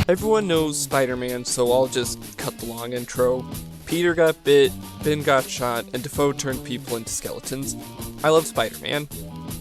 Everyone knows Spider-Man, so I'll just cut the long intro. Peter got bit, Ben got shot, and Defoe turned people into skeletons. I love Spider-Man.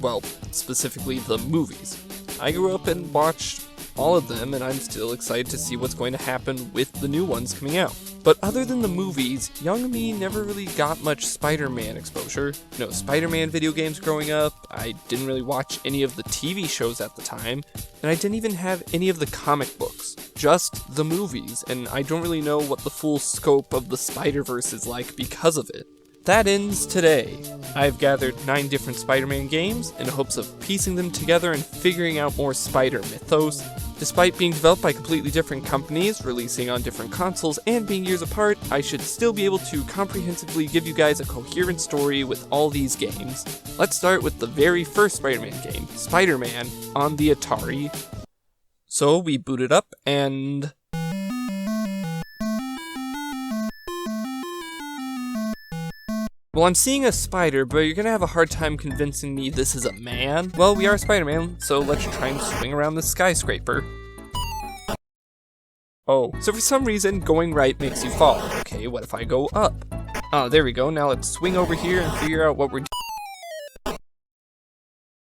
Well, specifically the movies. I grew up and watched all of them, and I'm still excited to see what's going to happen with the new ones coming out. But other than the movies, young me never really got much Spider-Man exposure. No Spider-Man video games growing up, I didn't really watch any of the TV shows at the time, and I didn't even have any of the comic books. Just the movies, and I don't really know what the full scope of the Spider-Verse is like because of it. That ends today. I've gathered 9 different Spider-Man games in hopes of piecing them together and figuring out more Spider mythos. Despite being developed by completely different companies, releasing on different consoles, and being years apart, I should still be able to comprehensively give you guys a coherent story with all these games. Let's start with the very first Spider-Man game, Spider-Man, on the Atari. So we boot it up and... Well, I'm seeing a spider, but you're gonna have a hard time convincing me this is a man. Well, we are Spider-Man, so let's try and swing around this skyscraper. Oh, so for some reason, going right makes you fall. Okay, what if I go up? Oh, there we go. Now let's swing over here and figure out what we're doing.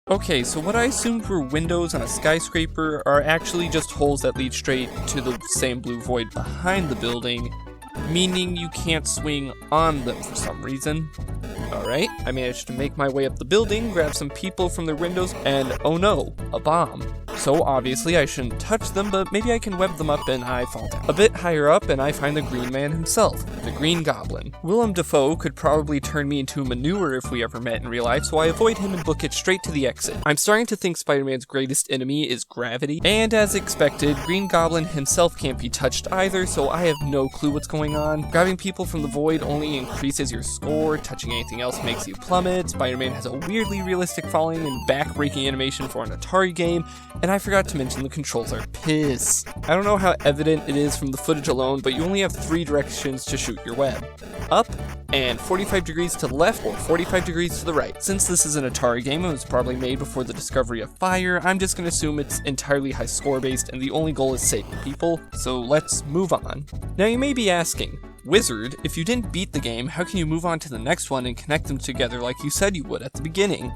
Okay, so what I assumed were windows on a skyscraper are actually just holes that lead straight to the same blue void behind the building, meaning you can't swing on them for some reason. Alright, I managed to make my way up the building, grab some people from their windows, and oh no, a bomb. So obviously I shouldn't touch them, but maybe I can web them up and I fall down. A bit higher up and I find the Green Man himself, the Green Goblin. Willem Dafoe could probably turn me into manure if we ever met in real life, so I avoid him and book it straight to the exit. I'm starting to think Spider-Man's greatest enemy is gravity, and as expected, Green Goblin himself can't be touched either, so I have no clue what's going on. Grabbing people from the void only increases your score, touching anything else makes you plummet. Spider-Man has a weirdly realistic falling and back-breaking animation for an Atari game, and I forgot to mention the controls are piss. I don't know how evident it is from the footage alone, but you only have 3 directions to shoot your web. Up, and 45 degrees to the left, or 45 degrees to the right. Since this is an Atari game and was probably made before the discovery of fire, I'm just gonna assume it's entirely high score based and the only goal is saving people, so let's move on. Now you may be asking, Wizard, if you didn't beat the game, how can you move on to the next one and connect them together like you said you would at the beginning?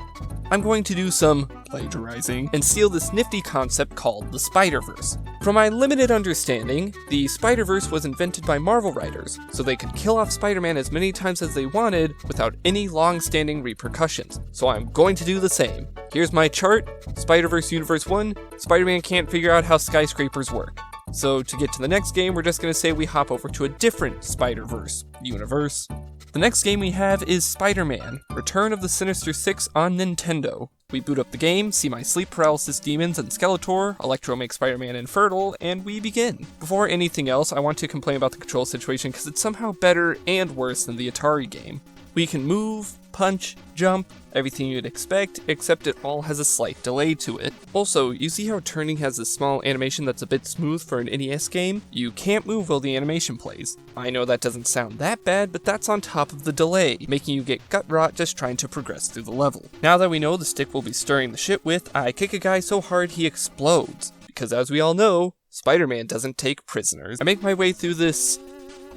I'm going to do some plagiarizing and steal this nifty concept called the Spider-Verse. From my limited understanding, the Spider-Verse was invented by Marvel writers, so they could kill off Spider-Man as many times as they wanted without any long-standing repercussions. So I'm going to do the same. Here's my chart, Spider-Verse Universe 1, Spider-Man can't figure out how skyscrapers work. So to get to the next game, we're just going to say we hop over to a different Spider-Verse universe. The next game we have is Spider-Man, Return of the Sinister Six on Nintendo. We boot up the game, see my sleep paralysis demons and Skeletor, Electro makes Spider-Man infertile, and we begin. Before anything else, I want to complain about the control situation because it's somehow better and worse than the Atari game. We can move, punch, jump, everything you'd expect, except it all has a slight delay to it. Also, you see how turning has this small animation that's a bit smooth for an NES game? You can't move while the animation plays. I know that doesn't sound that bad, but that's on top of the delay, making you get gut rot just trying to progress through the level. Now that we know the stick will be stirring the shit with, I kick a guy so hard he explodes. Because as we all know, Spider-Man doesn't take prisoners. I make my way through this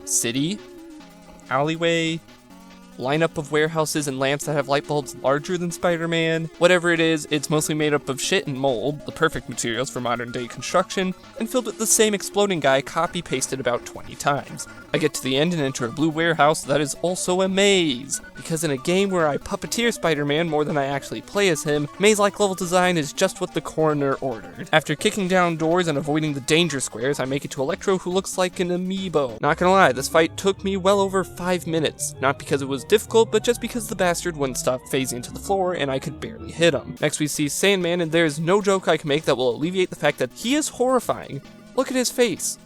city, alleyway, lineup of warehouses and lamps that have light bulbs larger than Spider-Man. Whatever it is, it's mostly made up of shit and mold, the perfect materials for modern day construction, and filled with the same exploding guy copy-pasted about 20 times. I get to the end and enter a blue warehouse that is also a maze, because in a game where I puppeteer Spider-Man more than I actually play as him, maze-like level design is just what the coroner ordered. After kicking down doors and avoiding the danger squares, I make it to Electro, who looks like an amiibo. Not gonna lie, this fight took me well over 5 minutes, not because it was difficult, but just because the bastard wouldn't stop phasing to the floor and I could barely hit him. Next we see Sandman, and there's no joke I can make that will alleviate the fact that he is horrifying. Look at his face.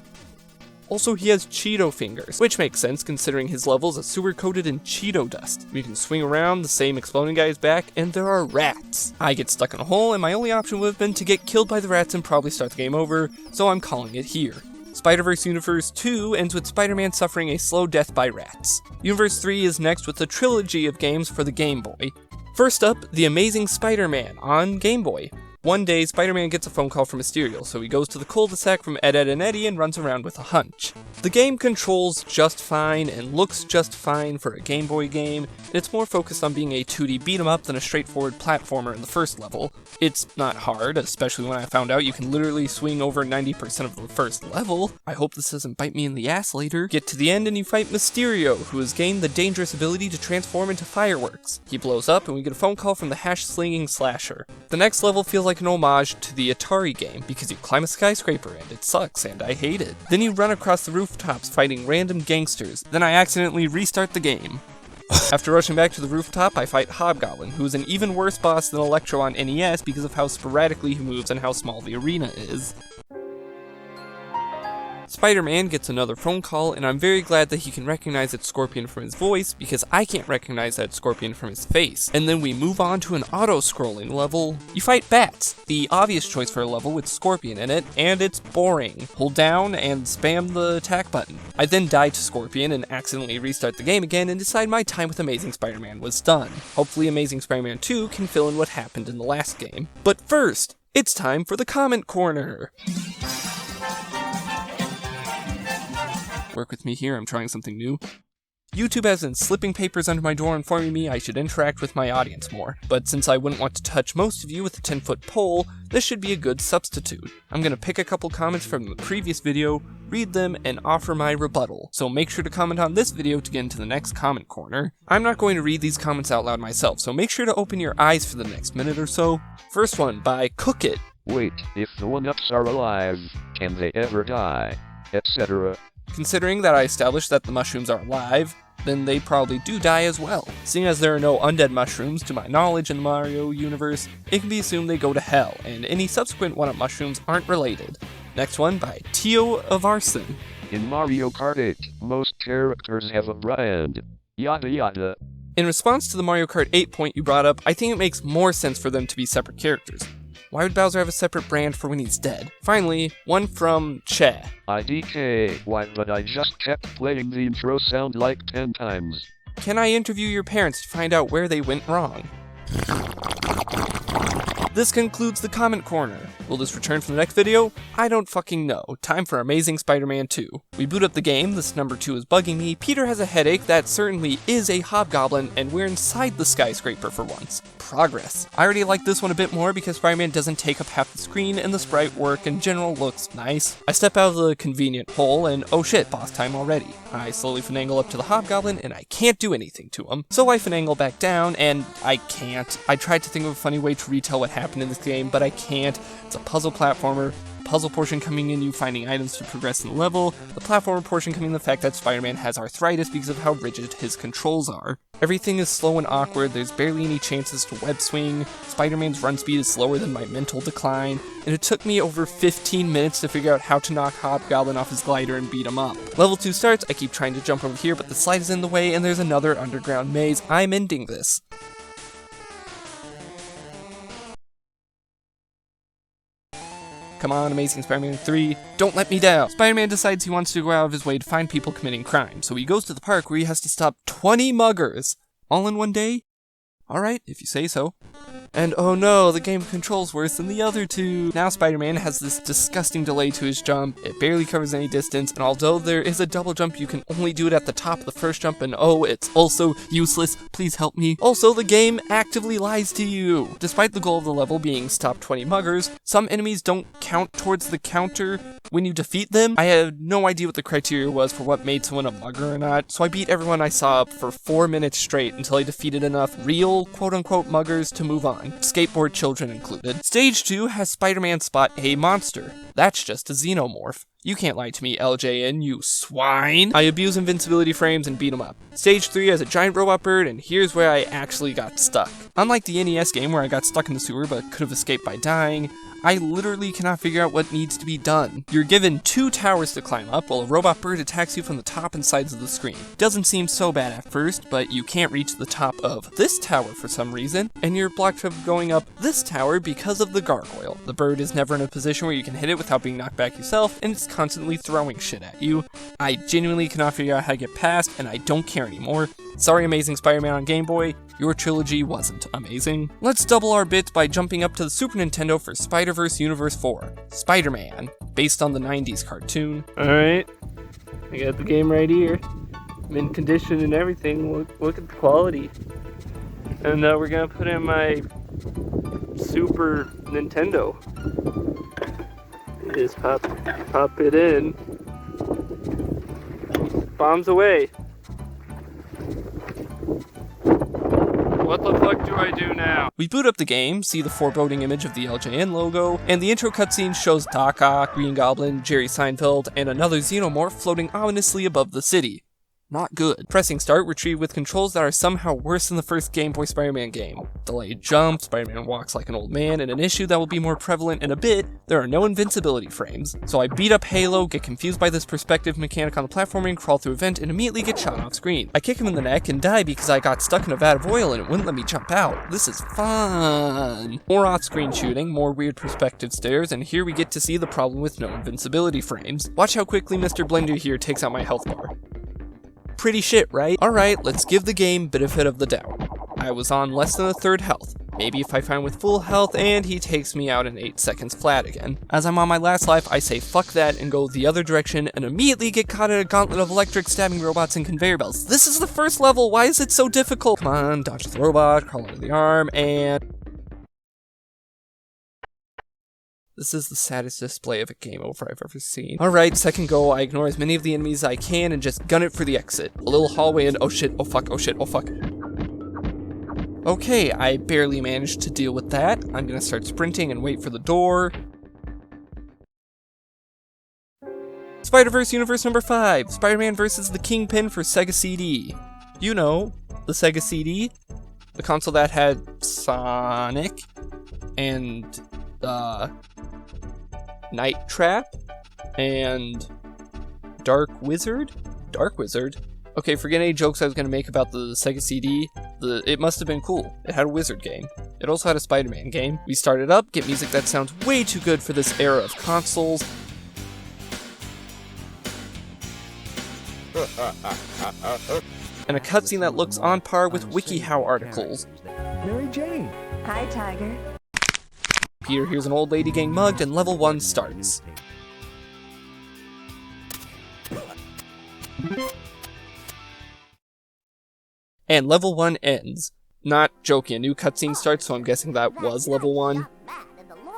Also, he has Cheeto fingers, which makes sense considering his levels are sewer coated in Cheeto dust. We can swing around, the same exploding guy is back, and there are rats. I get stuck in a hole, and my only option would have been to get killed by the rats and probably start the game over, so I'm calling it here. Spider-Verse Universe 2 ends with Spider-Man suffering a slow death by rats. Universe 3 is next with a trilogy of games for the Game Boy. First up, The Amazing Spider-Man on Game Boy. One day, Spider-Man gets a phone call from Mysterio, so he goes to the cul-de-sac from Ed, Edd, and Eddy and runs around with a hunch. The game controls just fine and looks just fine for a Game Boy game. It's more focused on being a 2D beat-em-up than a straightforward platformer in the first level. It's not hard, especially when I found out you can literally swing over 90% of the first level. I hope this doesn't bite me in the ass later. Get to the end and you fight Mysterio, who has gained the dangerous ability to transform into fireworks. He blows up and we get a phone call from the hash-slinging slasher. The next level feels like an homage to the Atari game, because you climb a skyscraper and it sucks and I hate it. Then you run across the rooftops fighting random gangsters, then I accidentally restart the game. After rushing back to the rooftop, I fight Hobgoblin, who is an even worse boss than Electro on NES because of how sporadically he moves and how small the arena is. Spider-Man gets another phone call, and I'm very glad that he can recognize it's Scorpion from his voice, because I can't recognize that Scorpion from his face. And then we move on to an auto-scrolling level. You fight bats, the obvious choice for a level with Scorpion in it, and it's boring. Hold down and spam the attack button. I then die to Scorpion and accidentally restart the game again and decide my time with Amazing Spider-Man was done. Hopefully Amazing Spider-Man 2 can fill in what happened in the last game. But first, it's time for the comment corner. Work with me here, I'm trying something new. YouTube has been slipping papers under my door informing me I should interact with my audience more, but since I wouldn't want to touch most of you with a 10-foot pole, this should be a good substitute. I'm gonna pick a couple comments from the previous video, read them, and offer my rebuttal, so make sure to comment on this video to get into the next comment corner. I'm not going to read these comments out loud myself, so make sure to open your eyes for the next minute or so. First one by Cook It. Wait, if the one-ups are alive, can they ever die? Etc. Considering that I established that the mushrooms are alive, then they probably do die as well. Seeing as there are no undead mushrooms to my knowledge in the Mario universe, it can be assumed they go to hell, and any subsequent one-up mushrooms aren't related. Next one by Tio of Arson. In Mario Kart 8, most characters have a brand. Yada yada. In response to the Mario Kart 8 point you brought up, I think it makes more sense for them to be separate characters. Why would Bowser have a separate brand for when he's dead? Finally, one from Che. IDK, why but I just kept playing the intro sound like 10 times. Can I interview your parents to find out where they went wrong? This concludes the comment corner. Will this return for the next video? I don't fucking know. Time for Amazing Spider-Man 2. We boot up the game, this number 2 is bugging me, Peter has a headache, that certainly is a hobgoblin, and we're inside the skyscraper for once. Progress. I already like this one a bit more because Spider-Man doesn't take up half the screen and the sprite work in general looks nice. I step out of the convenient hole and oh shit, boss time already. I slowly finagle up to the hobgoblin and I can't do anything to him. So I finagle back down and I can't. I tried to think of a funny way to retell what happened in this game, but I can't. It's a puzzle platformer. Puzzle portion coming in you finding items to progress in the level, the platformer portion coming in the fact that Spider-Man has arthritis because of how rigid his controls are. Everything is slow and awkward, there's barely any chances to web swing, Spider-Man's run speed is slower than my mental decline, and it took me over 15 minutes to figure out how to knock Hobgoblin off his glider and beat him up. Level 2 starts, I keep trying to jump over here but the slide is in the way and there's another underground maze. I'm ending this. Come on, Amazing Spider-Man 3, don't let me down! Spider-Man decides he wants to go out of his way to find people committing crime, so he goes to the park where he has to stop 20 muggers! All in one day? Alright, if you say so. And oh no, the game controls worse than the other two! Now Spider-Man has this disgusting delay to his jump, it barely covers any distance, and although there is a double jump, you can only do it at the top of the first jump, and oh, it's also useless, please help me. Also, the game actively lies to you! Despite the goal of the level being stop 20 muggers, some enemies don't count towards the counter when you defeat them. I had no idea what the criteria was for what made someone a mugger or not, so I beat everyone I saw up for 4 minutes straight until I defeated enough real, quote-unquote muggers to move on. Skateboard children included. Stage 2 has Spider-Man spot a monster. That's just a xenomorph. You can't lie to me, LJN, you swine! I abuse invincibility frames and beat him up. Stage 3 has a giant robot bird, and here's where I actually got stuck. Unlike the NES game where I got stuck in the sewer but could have escaped by dying, I literally cannot figure out what needs to be done. You're given 2 towers to climb up while a robot bird attacks you from the top and sides of the screen. Doesn't seem so bad at first, but you can't reach the top of this tower for some reason, and you're blocked from going up this tower because of the gargoyle. The bird is never in a position where you can hit it without being knocked back yourself, and it's constantly throwing shit at you. I genuinely cannot figure out how to get past, and I don't care anymore. Sorry, Amazing Spider-Man on Game Boy, your trilogy wasn't amazing. Let's double our bits by jumping up to the Super Nintendo for Spider-Verse Universe 4, Spider-Man, based on the 90s cartoon. Alright, I got the game right here. Mint condition and everything. Look at the quality. And we're gonna put in my Super Nintendo. Just pop it in. Bombs away. What the fuck do I do now? We boot up the game, see the foreboding image of the LJN logo, and the intro cutscene shows Doc Ock, Green Goblin, Jerry Seinfeld, and another Xenomorph floating ominously above the city. Not good. Pressing start, retrieve with controls that are somehow worse than the first Game Boy Spider-Man game. Delayed jump, Spider-Man walks like an old man, and an issue that will be more prevalent in a bit, there are no invincibility frames. So I beat up Halo, get confused by this perspective mechanic on the platforming, crawl through a vent, and immediately get shot off screen. I kick him in the neck and die because I got stuck in a vat of oil and it wouldn't let me jump out. This is fun! More off-screen shooting, more weird perspective stares, and here we get to see the problem with no invincibility frames. Watch how quickly Mr. Blender here takes out my health bar. Pretty shit, right? Alright, let's give the game benefit of the doubt. I was on less than a third health. Maybe if I find with full health and he takes me out in 8 seconds flat again. As I'm on my last life, I say fuck that and go the other direction and immediately get caught in a gauntlet of electric stabbing robots and conveyor belts. This is the first level, why is it so difficult? Come on, dodge the robot, crawl under the arm, and... This is the saddest display of a game over I've ever seen. Alright, second go, I ignore as many of the enemies as I can and just gun it for the exit. A little hallway and oh shit, oh fuck, oh shit, oh fuck. Okay, I barely managed to deal with that. I'm gonna start sprinting and wait for the door. Spider-Verse Universe number 5, Spider-Man vs. the Kingpin for Sega CD. You know, the Sega CD. The console that had Sonic and, Night Trap and Dark Wizard? Dark Wizard? Okay, forget any jokes I was gonna make about the Sega CD. It must have been cool. It had a wizard game. It also had a Spider-Man game. We start it up, get music that sounds way too good for this era of consoles. And a cutscene that looks on par with WikiHow articles. Mary Jane. Hi, Tiger. Peter hears an old lady getting mugged and level 1 starts. And level 1 ends. Not joking, a new cutscene starts, so I'm guessing that was level 1.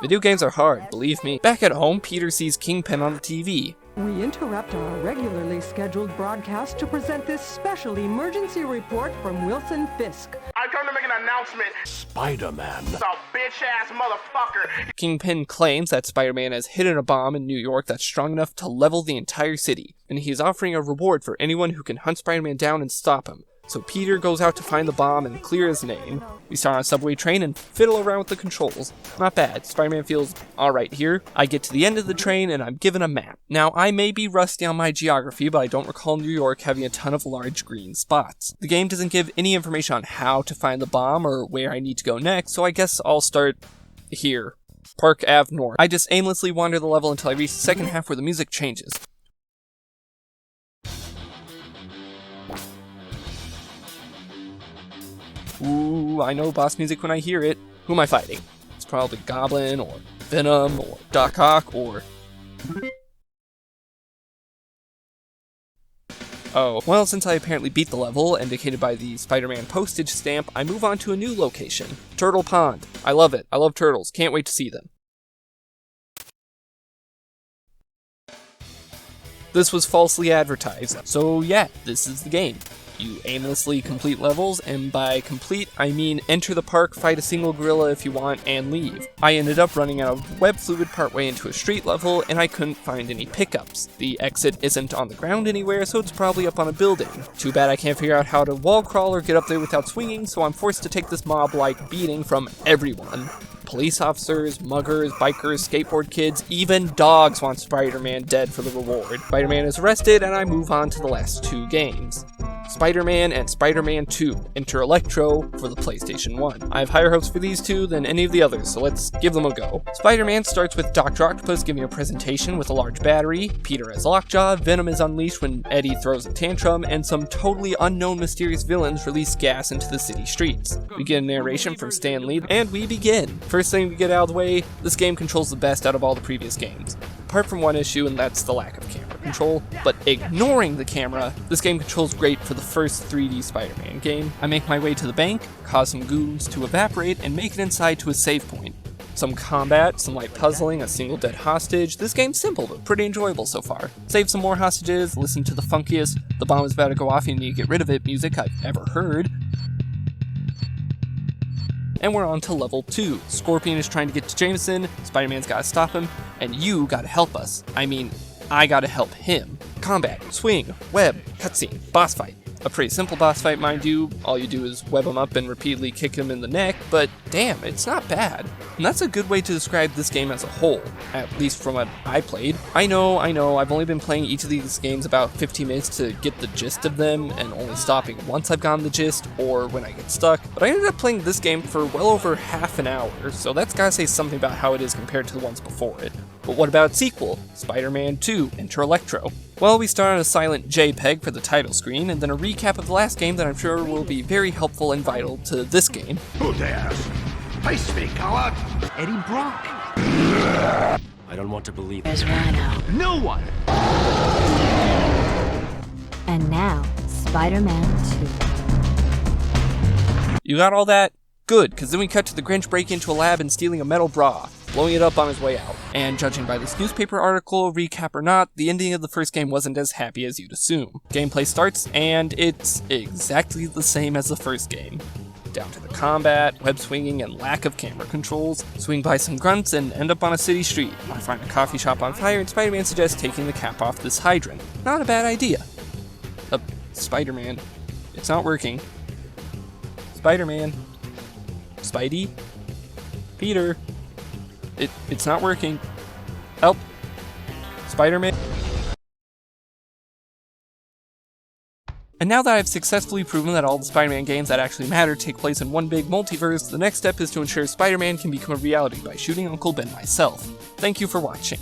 Video games are hard, believe me. Back at home, Peter sees Kingpin on the TV. We interrupt our regularly scheduled broadcast to present this special emergency report from Wilson Fisk. I come to make an announcement. Spider-Man. It's a bitch-ass motherfucker. Kingpin claims that Spider-Man has hidden a bomb in New York that's strong enough to level the entire city, and he's offering a reward for anyone who can hunt Spider-Man down and stop him. So Peter goes out to find the bomb and clear his name. We start on a subway train and fiddle around with the controls. Not bad, Spider-Man feels alright here. I get to the end of the train and I'm given a map. Now I may be rusty on my geography, but I don't recall New York having a ton of large green spots. The game doesn't give any information on how to find the bomb or where I need to go next, so I guess I'll start here. Park Ave North. I just aimlessly wander the level until I reach the second half where the music changes. Ooh, I know boss music when I hear it. Who am I fighting? It's probably Goblin, or Venom, or Doc Ock, or... Oh, well, since I apparently beat the level, indicated by the Spider-Man postage stamp, I move on to a new location. Turtle Pond. I love it. I love turtles. Can't wait to see them. This was falsely advertised. So yeah, this is the game. You aimlessly complete levels, and by complete, I mean enter the park, fight a single gorilla if you want, and leave. I ended up running out of web fluid partway into a street level, and I couldn't find any pickups. The exit isn't on the ground anywhere, so it's probably up on a building. Too bad I can't figure out how to wall crawl or get up there without swinging, so I'm forced to take this mob-like beating from everyone. Police officers, muggers, bikers, skateboard kids, even dogs want Spider-Man dead for the reward. Spider-Man is arrested, and I move on to the last 2 games. Spider-Man and Spider-Man 2, Enter Electro for the PlayStation 1. I have higher hopes for these two than any of the others, so let's give them a go. Spider-Man starts with Dr. Octopus giving a presentation with a large battery, Peter as Lockjaw, Venom is unleashed when Eddie throws a tantrum, and some totally unknown mysterious villains release gas into the city streets. We get a narration from Stan Lee, and we begin. First thing to get out of the way, this game controls the best out of all the previous games. Apart from one issue, and that's the lack of camera control, but ignoring the camera, this game controls great for the first 3D Spider-Man game. I make my way to the bank, cause some goons to evaporate, and make it inside to a save point. Some combat, some light puzzling, a single dead hostage. This game's simple, but pretty enjoyable so far. Save some more hostages, listen to the funkiest, the bomb is about to go off and you need to get rid of it music I've ever heard. And we're on to level 2. Scorpion is trying to get to Jameson, Spider-Man's gotta stop him, and you gotta help us. I mean, I gotta help him. Combat, swing, web, cutscene, boss fight. A pretty simple boss fight, mind you. All you do is web him up and repeatedly kick him in the neck, but damn, it's not bad. And that's a good way to describe this game as a whole, at least from what I played. I know, I've only been playing each of these games about 15 minutes to get the gist of them, and only stopping once I've gotten the gist, or when I get stuck, but I ended up playing this game for well over half an hour, so that's gotta say something about how it is compared to the ones before it. But what about its sequel, Spider-Man 2, Enter Electro? Well, we start on a silent JPEG for the title screen, and then a recap of the last game that I'm sure will be very helpful and vital to this game. Who dares? Face me, coward! Eddie Brock. I don't want to believe There's Rhino. No one! And now, Spider-Man 2. You got all that? Good, because then we cut to the Grinch breaking into a lab and stealing a metal bra, blowing it up on his way out. And judging by this newspaper article, recap or not, the ending of the first game wasn't as happy as you'd assume. Gameplay starts, and it's exactly the same as the first game. Down to the combat, web swinging, and lack of camera controls. Swing by some grunts and end up on a city street. I find a coffee shop on fire and Spider-Man suggests taking the cap off this hydrant. Not a bad idea. Spider-Man. It's not working. Spider-Man. Spidey? Peter? It's not working. Help. Spider-Man. And now that I've successfully proven that all the Spider-Man games that actually matter take place in one big multiverse, the next step is to ensure Spider-Man can become a reality by shooting Uncle Ben myself. Thank you for watching.